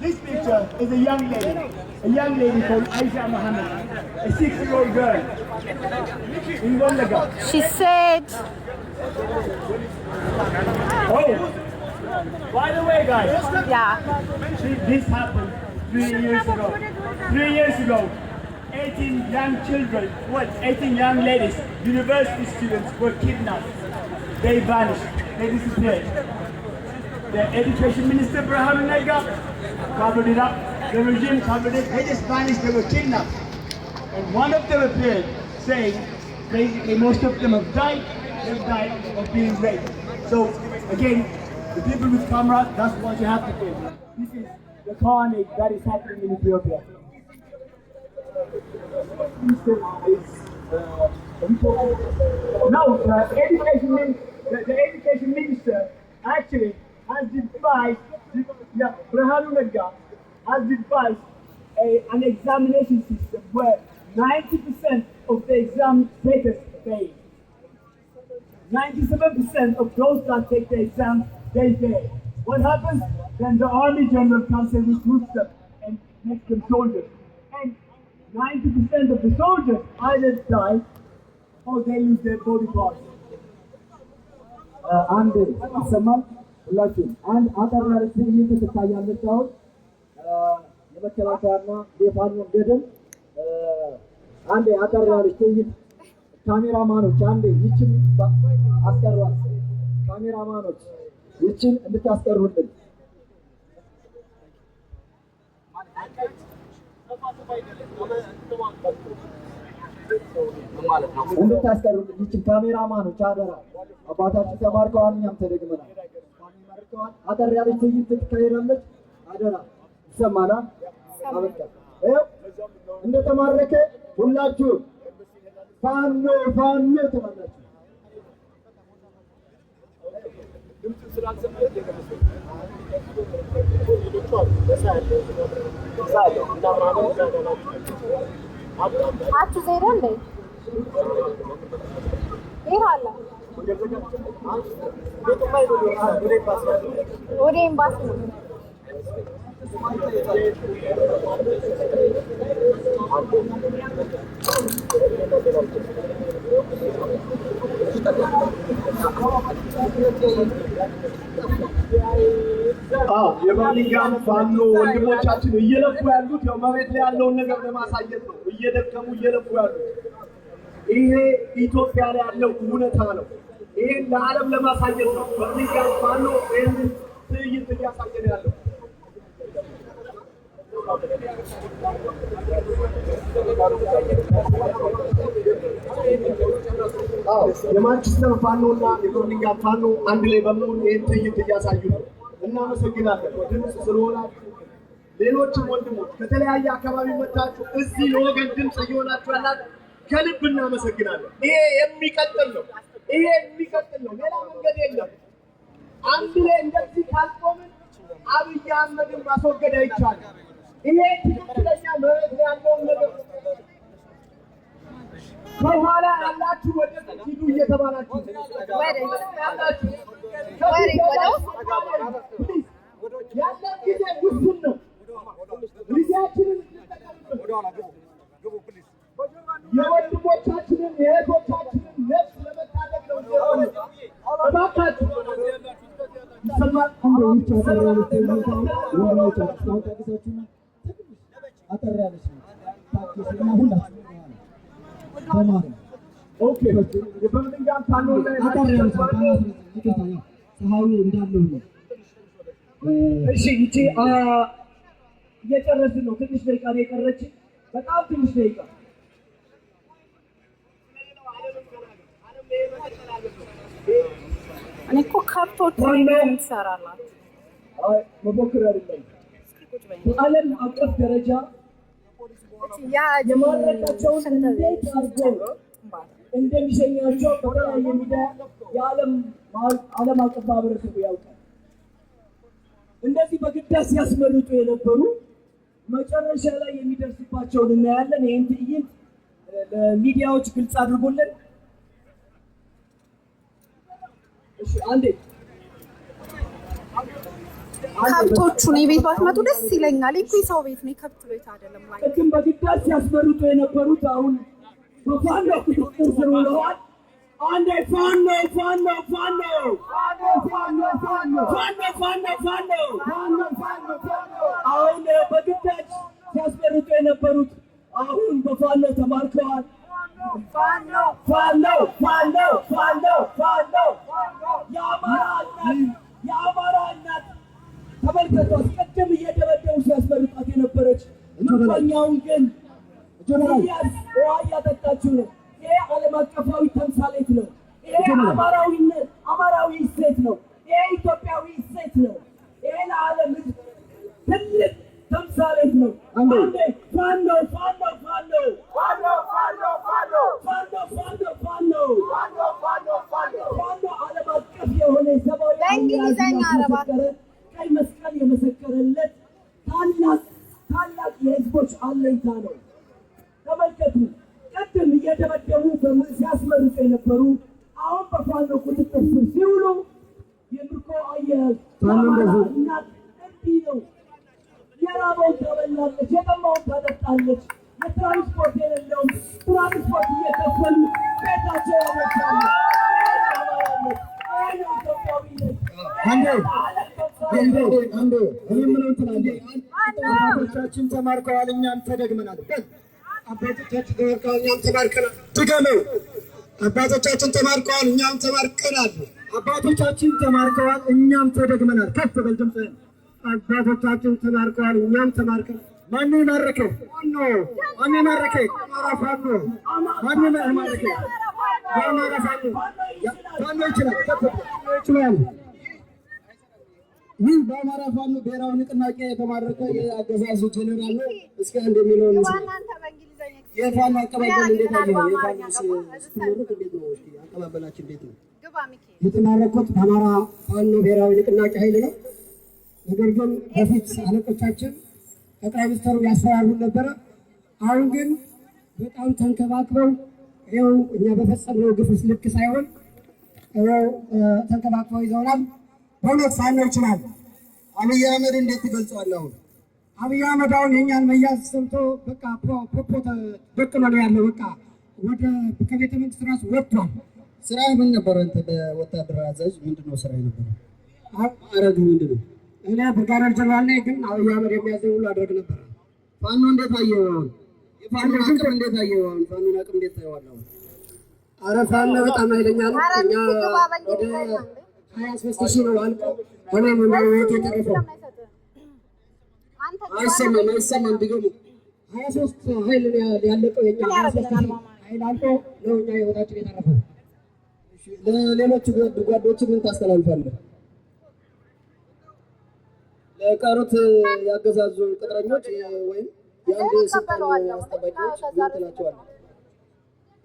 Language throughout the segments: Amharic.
This picture is a young lady called Aisha Muhammad, a 6-year-old girl in Wallaga. She said, Oh, by the way, guys, yeah. this happened 3 years ago. 3 years ago, 18 young children, 18 young ladies, university students were kidnapped. They vanished. They disappeared. The education minister, Braham Naga, covered it up. The regime covered it. They just vanished. They were kidnapped. And one of them appeared saying, basically, most of them have died. They've died of being raped. So, again, the people with camera, that's what you have to do. This is the carnage that is happening in Ethiopia. Now, the education minister actually has devised, Brahanu Naga has devised an examination system where 90% of the exam takers fail. 97% of those that take the exam, they fail. What happens? Then the army general comes and recruits them and makes them soldiers. And 90% of the soldiers either die or they lose their body parts. አንድ ይሰማል ሁላችሁም አንድ አጠራር ትዕይንት ትታያለች። አሁን የመከላከያና የፋኖ ገደል አንድ አጠራር ትዕይንት ካሜራማኖች አንድ ይችን አስቀሯል። ካሜራማኖች ይችን እንድታስቀሩልን እንድታስቀሩልን ይችን ካሜራማኖች አደራ። አባታችን ተማርከዋል፣ እኛም ተደግመናል። ተማርከዋል። አጠር ያለች ትዕይንት ትካሄዳለች። አደራ ይሰማናል። አበቃ። እንደተማረከ ሁላችሁ ፋኖ ፋኖ ተባላችሁ። አችሁ ዜሮ እንዴ ይራላ ወደ ኤምባሲ የማንኛውም ፋኖ ወንድሞቻችን እየለፉ ያሉት ያው መሬት ላይ ያለውን ነገር ለማሳየት ነው። እየደከሙ እየለፉ ያሉት ይሄ ኢትዮጵያ ላይ ያለው እውነታ ነው። ይሄን ለዓለም ለማሳየት ነው። በማንኛውም ፋኖ ይሄንን ትዕይንት እያሳየን ያለው የማንቸስተር ፋኖና የማንኛውም ፋኖ አንድ ላይ በመሆን ይሄን ትዕይንት እያሳዩ ነው። እናመሰግናለን ድምፅ ስለሆናችሁ። ሌሎችም ወንድሞች ከተለያየ አካባቢ መጣችሁ እዚህ የወገን ድምፅ እየሆናችሁ ያላችሁ ከልብ እናመሰግናለን። ይሄ የሚቀጥል ነው። ይሄ የሚቀጥል ነው። ሌላ መንገድ የለም። አንድ ላይ እንደዚህ ካልቆምን አብይ አህመድን ማስወገድ አይቻልም። ይሄ ትክክለኛ መሬት ያለውን ነገር ከኋላ ያላችሁ ወደ ፊቱ እየተባላችሁ ያላችሁ ያለን ጊዜ ውስን ነው። ጊዜያችንን የወንድሞቻችንን የእህቶቻችንን ነፍስ ለመታደግ ነው። እባካችሁ ይሰማል። ኦኬ የበርሚንግሃም ፋኖ እሺ ይቺ እየጨረስን ነው። ትንሽ ደቂቃ ነው የቀረች። በጣም ትንሽ ደቂቃ እኔ እኮ ከብቶች ምን ትሰራላችሁ? መፎክር አይደለም። በዓለም አቀፍ ደረጃ የማድረጋቸውን እንዴት አድርገው እንደሚሸኛቸው በተለያየ ሚዲያ ዓለም አቀፍ ማህበረሰቡ ያውቃል። እንደዚህ በግዳጅ ሲያስመርጡ የነበሩ መጨረሻ ላይ የሚደርስባቸውን እናያለን። ይህን ትዕይንት ለሚዲያዎች ግልጽ አድርጎልን። እሺ አንዴ ከብቶቹን የቤት ባትመጡ ደስ ይለኛል እኮ የሰው ቤት ነው የከብት ቤት አይደለም ላይ ቅድም በግዳጅ ሲያስመርጡ የነበሩት አሁን በፋኖ ቁጥጥር ስር ውለዋል። አንዴ ፋኖ አሁን በግዳጅ ሲያስመርጡ የነበሩት አሁን በፋኖ ተማርከዋል። ፋኖ የአማራ እናት ተመልከቱ። አስቀድም እየደበደቡ ሲያስመርጧት የነበረች ምርኮኛውን ግን ውሃ እያጠጣችው ነው። ይሄ ዓለም አቀፋዊ ተምሳሌት ነው። ይሄ አማራዊ እሴት ነው። ይሄ ኢትዮጵያዊ እሴት ነው። ይሄ ለዓለም ሕዝብ ትልቅ ተምሳሌት ነው። ፋኖ ዓለም አቀፍ የሆነ ሰብአዊ ቀይ መስቀል የመሰከረለት ታላቅ የህዝቦች አለኝታ ነው። ተመልከቱ። ቅድም እየደበደቡ ሲያስመርጡ የነበሩ አሁን በፋኖ ቁጥጥር ስር ሲውሉ የምርኮ አያያዝ እናት እንዲህ ነው። የራበውን ታበላለች፣ የጠማውን ታጠጣለች። የትራንስፖርት የሌለውን ትራንስፖርት እየከፈሉ ቤታቸው ያመቻሉ። አባቶቻችን ተማርከዋል፣ እኛም ተደግመናል። አባቶቻችን ተማርከዋል፣ እኛም ተማርከናል። ድገመው። አባቶቻችን ተማርከዋል፣ እኛም ተማርከናል። አባቶቻችን ተማርከዋል፣ እኛም ተደግመናል። ከፍ በል ድምፅህን። አባቶቻችን ተማርከዋል፣ እኛም ተማርከናል። ማነው የማረከው? ማነው የማረከው? አማራ ፋኖ። ማነው የማረከው? አማራ ፋኖ። ፋኖ ይችላል። ይህ በአማራ ፋኖ ብሔራዊ ንቅናቄ የተማረከ የአገዛዙ ጀኔራል ነው። እስኪ አንድ የሚለውን የፋኖ አቀባበል እንዴት አለ? የፋኖ ስትመሩት እንዴት ነው? እስኪ አቀባበላችን እንዴት ነው? የተማረኩት በአማራ ፋኖ ብሔራዊ ንቅናቄ ኃይል ነው። ነገር ግን በፊት አለቆቻችን ጠቅላይ ሚኒስትሩ ያሰራሩን ነበረ። አሁን ግን በጣም ተንከባክበው ይኸው እኛ በፈጸምነው ግፍ ልክ ሳይሆን ተንከባክበው ይዘውናል። በእውነት ፋኖ ይችላል። አብይ አህመድ እንዴት ትገልጸዋለህ? አሁን አብይ አህመድ አሁን የእኛን መያዝ ሰምቶ በቃ ፖፖ በቅሎ ነው ያለው። በቃ ወደ ከቤተ መንግስት ራሱ ወጥቷል። ስራ ምን ነበር? አንተ በወታደራዊ አዛዥ ምንድነው ስራ ነበር? አረግ ምንድነው? እኔ ብርጋዴር ጀነራል ነኝ፣ ግን አብይ አህመድ የሚያዘው ሁሉ አደርግ ነበር። ፋኖ እንዴት አየው? የፋኖ አቅም እንዴት አየው? ፋኖ አቅም እንዴት ታየዋለህ? አረ ፋኖ በጣም ኃይለኛ ነው። እኛ ወደ 23,000 ነው አልቆ እኔም እንደው የተረፈው አይሰማም ድገሙ። 23 ኃይል ያለቀው የኛ 23,000 ኃይል አልቆ ነው እኛ ህይወታችን የተረፈው። ለሌሎች ጓዶች ምን ታስተላልፋለህ? ለቀሩት ያገዛዙ ቅጥረኞች ወይም የአንድ ስልጣን አስጠባቂዎች ምን ትላቸዋለህ?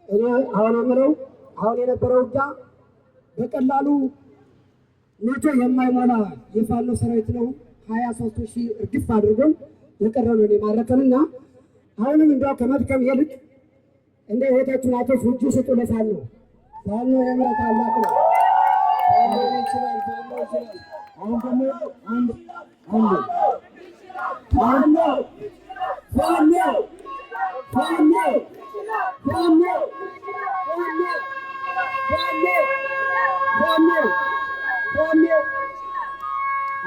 እኔ አሁን የነበረው ውጊያ በቀላሉ ሞቶ የማይሞላ የፋኖ ሰራዊት ነው። 23,000 እርግፍ አድርጎን የቀረነው የማረከንና አሁንም እንደው ከመድከም ይልቅ እንደ ህይወታችን አቶ ፍጁ ስጡ ለፋኖ። ፋኖ የምረት አምላክ ነው። ፋኖ ይችላል። አሁን ደግሞ አንድ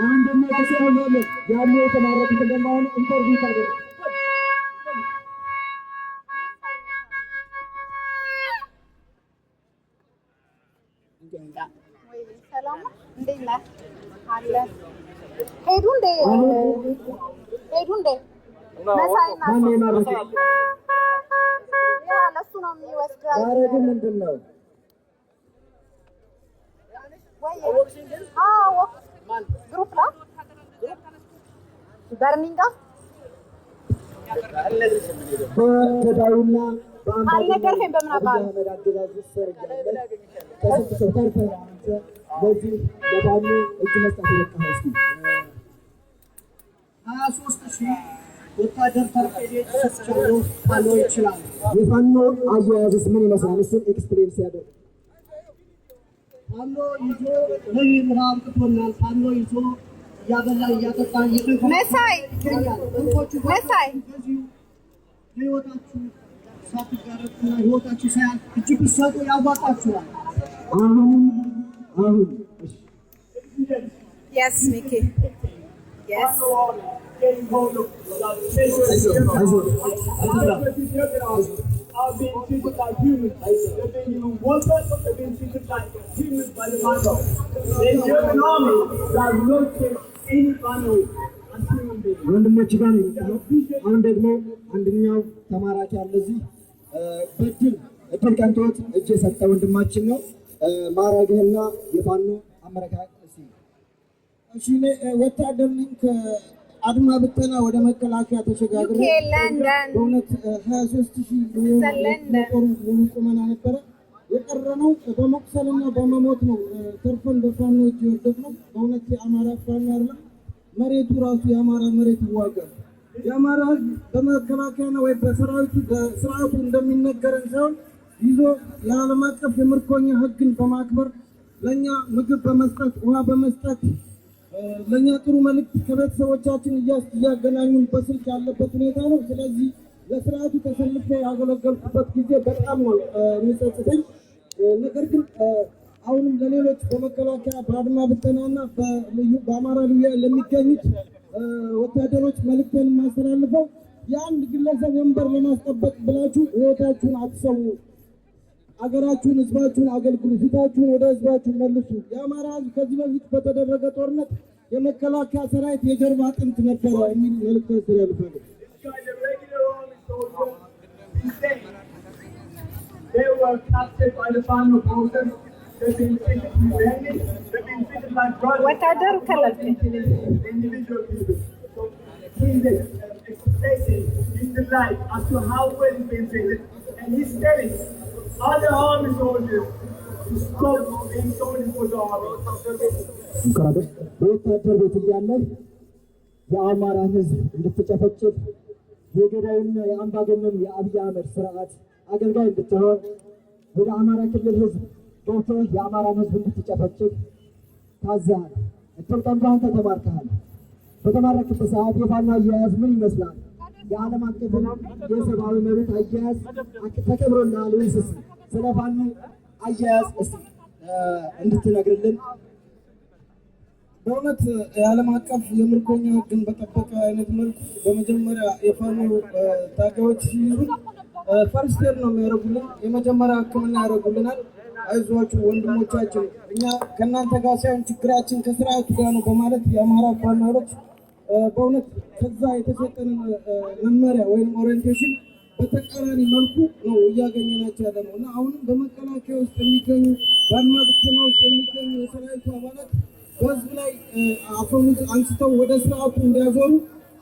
አንድነት ተሰማለ ያሉ የተማረኩት እንደማን ኢንተርቪው ታደርግ ሰላም እንዴት ነህ? አለ ሄዱ እንዴ መሳይና ማን የማረከ ያ ለሱ ነው የሚወስደው። ዛሬ ግን ምንድን ነው ግሩፕ ነው በርሚንጋ በገዳዩና አልነገርህም። በምን አባል በዚህ ለፋኖ እጅ መስጠት ይበቃል። እስኪ 23,000 ወታደር ተርፌዴት ሰጥቶ ፋኖ ይችላል። የፋኖ አያያዝስ ምን ይመስላል? እሱን ኤክስፕሌን ሲያደርግ ፋኖ ይዞ ረሃብ ቅቶናል። ፋኖ ይዞ እያበላ እያጠጣ መሳይ መሳይ ህይወታችሁ ሳትጋረጡና ህይወታችሁ ሳያልፍ እጅ ብትሰጡ ያዋጣችኋል። አሁን Yes, Mickey. Yes. Are being treated like humans. They're being given one person, they're being treated like humans by the Mando. The German army that rotates any family as human beings. ወንድሞች ጋር አሁን ደግሞ አንደኛው ተማራኪ አለ እዚህ እድል ቀንቶት እጅ የሰጠ ወንድማችን ነው። ማራገና የፋኖ አመራር እሺ ወታደር ነኝ ከአድማ ብተና ወደ መከላከያ ተሸጋግሬ በእውነት 23,000 ሙሉ ቁመና ነበረ። የቀረነው በመቁሰልና በመሞት ነው። ተርፈን በፋኖ እጅ የወደቅነው በእውነት የአማራ ፋኖ አይደለም። መሬቱ ራሱ የአማራ መሬት ይዋጋል። የአማራ ሕዝብ በመከላከያና ወይ በሰራዊቱ በስርዓቱ እንደሚነገረን ሳይሆን ይዞ የዓለም አቀፍ የምርኮኛ ሕግን በማክበር ለእኛ ምግብ በመስጠት ውሃ በመስጠት ለእኛ ጥሩ መልዕክት ከቤተሰቦቻችን እያገናኙን በስልክ ያለበት ሁኔታ ነው። ስለዚህ ለስርዓቱ ተሰልፌ ያገለገልኩበት ጊዜ በጣም ነው የሚጸጽተኝ። ነገር ግን አሁንም ለሌሎች በመከላከያ በአድማ ብተናና በአማራ ልዩ ለሚገኙት ወታደሮች መልዕክቴን የማስተላልፈው የአንድ ግለሰብ ወንበር ለማስጠበቅ ብላችሁ ሕይወታችሁን አትሰዉ። አገራችሁን፣ ህዝባችሁን አገልግሉ። ፊታችሁን ወደ ህዝባችሁ መልሱ። የአማራ ህዝብ ከዚህ በፊት በተደረገ ጦርነት የመከላከያ ሰራዊት የጀርባ አጥንት ነበረ የሚል መልዕክት ያስተላልፋለሁ። ወታደሩ ከለልክ other army soldiers to stop being soldiers for the army. በወታደር ቤት እያለን የአማራ ህዝብ እንድትጨፈጭፍ የገዳይና የአምባገነኑ የአብይ አህመድ ስርዓት አገልጋይ እንድትሆን ወደ አማራ ክልል ህዝብ ገብተህ የአማራን ህዝብ እንድትጨፈጭፍ ታዘሃል። እተልቀምባን ተማርከሃል። በተማረክበት ሰዓት የፋኖ አያያዝ ምን ይመስላል? የዓለም አቀፍ የሰብአዊ መብት አያያዝ ተከብሮልሃል ወይስ? ስለ ፋኖ አያያዝ እስኪ እንድትነግርልን። በእውነት የዓለም አቀፍ የምርኮኛ ህግን በጠበቀ አይነት መልኩ በመጀመሪያ የፋኖ ታጋዮች ሲይዙ ፈርስት ኤድ ነው የሚያደርጉልን። የመጀመሪያ ሕክምና ያደርጉልናል። አይዟችሁ ወንድሞቻችን፣ እኛ ከእናንተ ጋር ሳይሆን ችግራችን ከስርዓቱ ጋር ነው በማለት የአማራ ፋኖ ኃይሎች በእውነት ከዛ የተሰጠንን መመሪያ ወይም ኦሪየንቴሽን በተቃራኒ መልኩ ነው እያገኘናቸው ያለ ነው እና አሁንም በመከላከያ ውስጥ የሚገኙ በአድማ ብተና ውስጥ የሚገኙ የሰራዊቱ አባላት በህዝብ ላይ አፈሙዝ አንስተው ወደ ስርዓቱ እንዲያዞሩ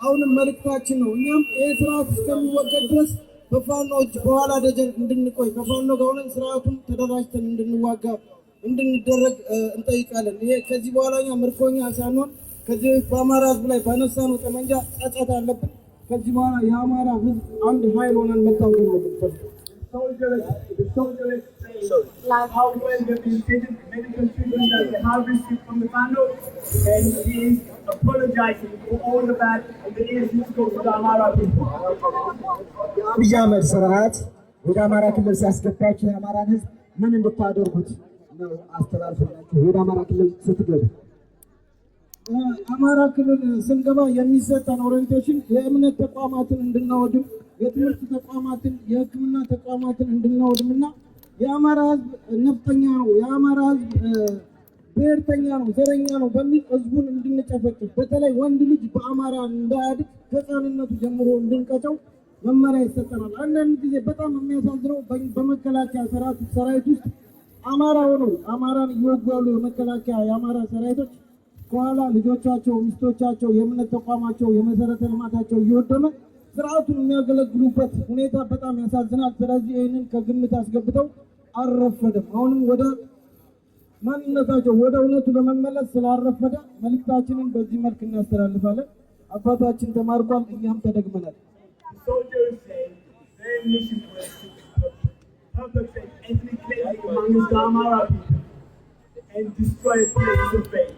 አሁንም መልእክታችን ነው። እኛም ይህ ስርዓት እስከሚወገድ ድረስ በፋኖች በኋላ ደጀን እንድንቆይ ከፋኖ ጋር ሆነን ስርዓቱን ተደራጅተን እንድንዋጋ እንድንደረግ እንጠይቃለን። ይሄ ከዚህ በኋላ እኛ ምርኮኛ ሳንሆን ከዚህ በአማራ ህዝብ ላይ ባነሳነው ጠመንጃ ጸጸት አለብን። ከዚህ በኋላ የአማራ ህዝብ አንድ ኃይል ሆነን መታገል ነው። How well they've been treated, medical treatment that they have received from the panel, and he is apologizing for all the bad and the issues go to the Amara people. የአብይ አህመድ ስርዓት ወደ አማራ ክልል ሲያስገባችሁ የአማራን ህዝብ ምን እንድታደርጉት ነው አስተላልፈላችሁ? ወደ አማራ ክልል ስትገቡ አማራ ክልል ስንገባ የሚሰጠን ኦሪየንቴሽን የእምነት ተቋማትን እንድናወድም፣ የትምህርት ተቋማትን፣ የሕክምና ተቋማትን እንድናወድምና የአማራ ህዝብ ነፍጠኛ ነው፣ የአማራ ህዝብ ብሔርተኛ ነው፣ ዘረኛ ነው በሚል ህዝቡን እንድንጨፈጭፍ፣ በተለይ ወንድ ልጅ በአማራ እንዳያድግ ከህፃንነቱ ጀምሮ እንድንቀጨው መመሪያ ይሰጠናል። አንዳንድ ጊዜ በጣም የሚያሳዝነው በመከላከያ ሰራዊት ውስጥ አማራ ሆነው አማራን እየወጉ ያሉ የመከላከያ የአማራ ሰራዊቶች ከኋላ ልጆቻቸው፣ ሚስቶቻቸው፣ የእምነት ተቋማቸው፣ የመሰረተ ልማታቸው እየወደመ ስርዓቱን የሚያገለግሉበት ሁኔታ በጣም ያሳዝናል። ስለዚህ ይህንን ከግምት አስገብተው አልረፈደም። አሁንም ወደ ማንነታቸው ወደ እውነቱ ለመመለስ ስላልረፈደ መልእክታችንን በዚህ መልክ እናስተላልፋለን። አባታችን ተማርኳል፣ እኛም ተደግመናል። Soldiers say their mission was to perpetrate ethnic cleansing among the Amara people and destroy places of faith.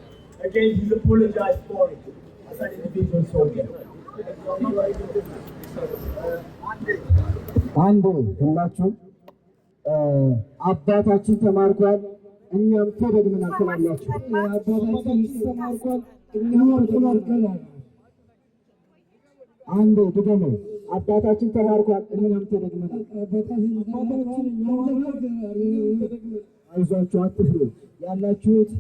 Again, he's apologized for it as an individual soldier. አንድ ሁላችሁ አባታችን ተማርኳል እኛም ተደግመናል ትላላችሁ። አባታችን ተማርኳል እኛም ተማርከናል። አንድ ድገሙ። አባታችን ተማርኳል እኛም ተደግመናል። አይዟችሁ አትፍሩ። ያላችሁት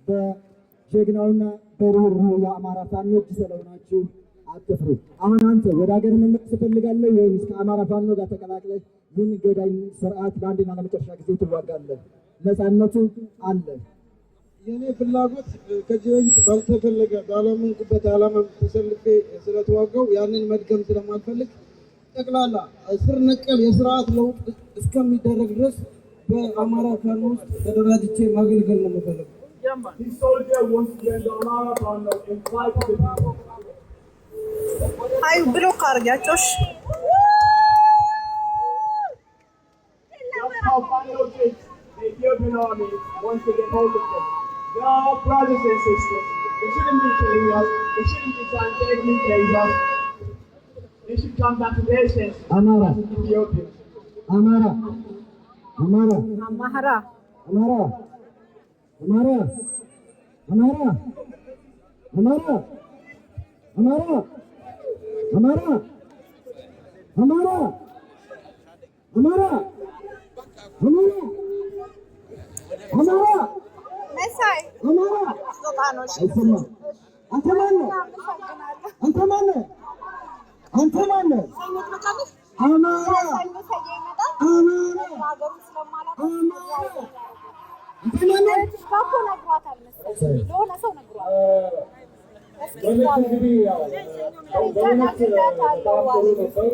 በጀግናውና በሩህሩህ የአማራ ፋኖ እጅ ስለሆናችሁ አትፍሩ። አሁን አንተ ወደ ሀገር መመለስ ትፈልጋለህ ወይስ ከአማራ ፋኖ ጋር ተቀላቅለህ ይህን ገዳይ ስርዓት በአንድና ለመጨረሻ ጊዜ ትዋጋለህ? ነፃነቱ አለ። የኔ ፍላጎት ከዚህ በፊት ባልተፈለገ ባለመንኩበት ዓላማ ተሰልፌ ስለተዋጋው ያንን መድገም ስለማልፈልግ ጠቅላላ ስር ነቀል የስርዓት ለውጥ እስከሚደረግ ድረስ በአማራ ፋኖ ውስጥ ተደራጅቼ ማገልገል ነው የምፈልገው። This soldier wants to join the Amara ፋኖ and fight with the people. አይ ብሎክ አድርጋቸውሽ That's how Fano takes the Ethiopian army wants to get hold of them. They are our brothers and sisters. They shouldn't be killing us. They shouldn't be trying to educate us. They should come back to their senses. Amara. Ethiopians. Amara. Amara. አማራ Amara. Amara. Amara. Amara. Amara. Amara. Amara. Amara. Amara. Amara. መሳይ Amara. ሶጣኖሽ አይሰማም። አንተ ማነህ? አንተ ማነህ? አንተ ማነህ? አማራ። አማራ። አማራ። አንተ ማነህ? እንግዲህ ያው በእውነት በጣም ጥሩ ነበር።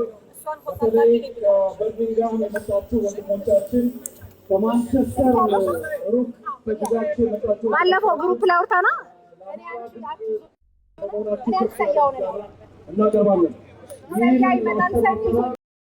በተለይ ከበርሚንግሃም የመጣችሁ ወንድሞቻችን ከማንቸስተር ሩቅ ተጉዛችሁ የመጣችሁ ባለፈው ግሩፕ ላይ አውርተና እናቀርባለን። ሰያ ይመጣል ሰሚ